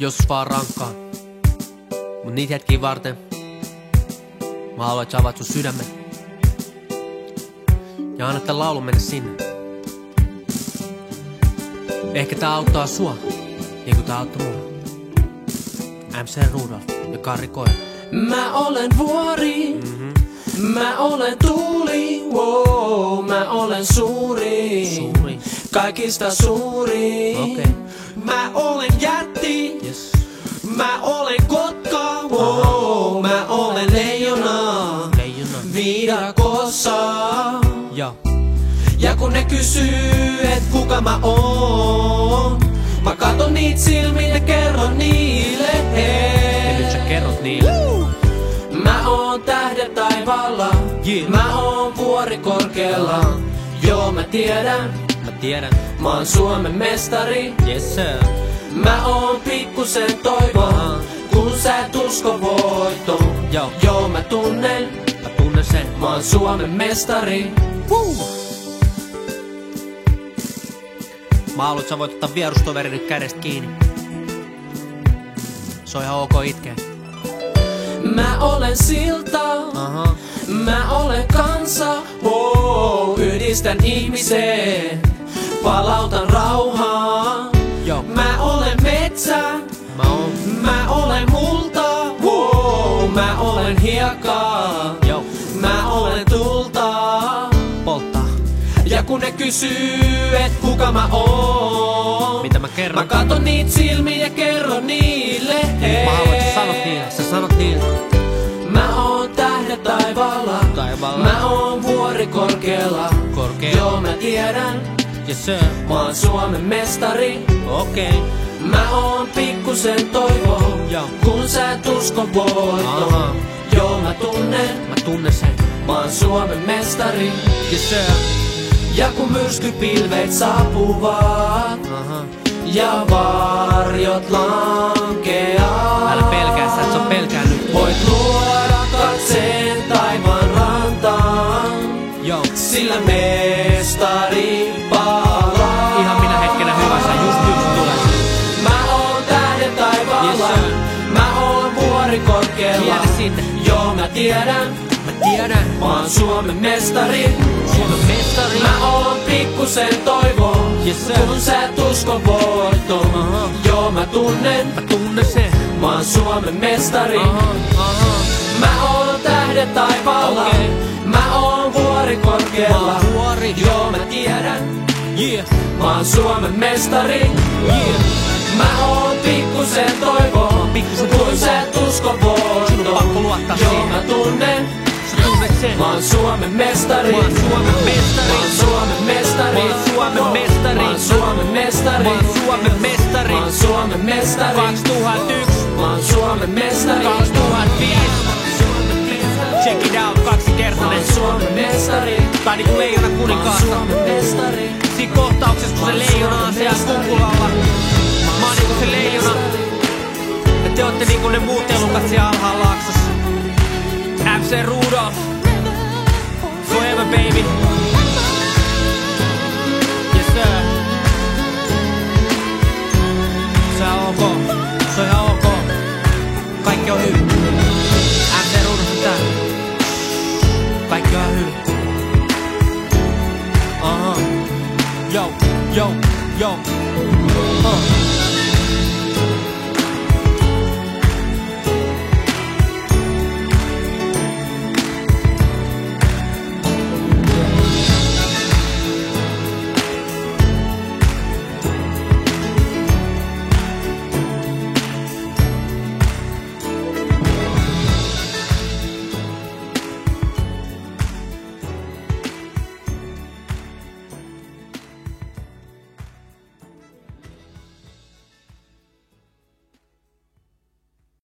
Joskus vaan rankkaa. Mut niitä hetkiä varten mä haluan, että sä avaat sun sydämen ja anna tän laulun mennä sinne. Ehkä tää auttaa sua, niin kuin tää auttoi mua. MC Rudolf ja Karri Koira. Mä olen vuori, mä olen tuuli, wow, mä olen suuri, kaikista suuri. Okay. Mä olen jätti, Yes. mä olen kotka, wow, mä olen leijona, viidakossa. Ja. Ja kun ne kysyy, et kuka mä oon, mä katon niit silmiin ja kerron niille, hei. Ja nyt sä kerrot niille. Mä oon tähdet taivaalla, mä oon vuori korkealla. Joo mä tiedän, mä oon Suomen mestari. Yes sir. Mä oon pikkusen toivon, kun sä et usko voittoon. Joo mä tunnen sen. Mä oon Suomen mestari. Mä haluan, että sä voit ottaa vierustoveri nyt kädestä kiinni. Se on ihan ok itkeä. Mä olen silta, mä olen kansa, oh, yhdistän ihmiseen, palautan rauhaa. Mä olen metsä, mä olen multa, oh, mä olen hiekkaa, mä olen tulta. Polttaa. Ja kun ne kysyy, et kuka mä oon, mitä mä kerron? Mä katon niit silmiin ja kerron niille, hei. Mä haluan, että sä sanot niille. Mä oon tähdet taivaalla, mä oon vuori korkealla. Joo mä tiedän, yes sir. Mä oon Suomen mestari. Okei. Mä oon pikkusen toivo, kun sä et usko voittoon. Joo mä tunnen sen. Mä oon Suomen mestari. Yes sir. Ja kun myrskypilvet saapuvat ja varjot lankeaa, älä pelkää, sä et saa pelkää nyt. voit luoda katseen taivaan rantaan, sillä mestari palaa. Ihan minä hetkenä hyvä, sä just tulee. Mä oon tähden taivaalla, mä oon vuori korkealla. Tiedä sinne. Joo mä tiedän, mä oon Suomen mestari. Mä oon pikkusen toivo, kun sä et usko voittoon. Joo mä tunnen sen. Mä oon Suomen mestari. Mä oon tähdet taivaalla, mä oon vuori korkealla. Joo mä tiedän, mä oon Suomen mestari. Mä oon pikkusen toivo, kun sä et usko voittoon. Joo mä tunnen, mä oon Suomen mestari. Mä oon Suomen mestari. Mä oon Suomen mestari. Mä oon Suomen mestari. Mä oon Suomen mestari. 2001. Mä oon Suomen mestari. 2005. Check it out, kaksikertainen. Mä oon Suomen mestari. Tää niinku leijona kuninkaassa. Mä oon Suomen mestari. Siin kohtauksessa kun se leijona on siellä kunkulalla. Mä oon niinku se leijona. Ja te ootte niinku ne muut elukat siellä alhaalla laaksossa. MC Rudolf. Forever baby.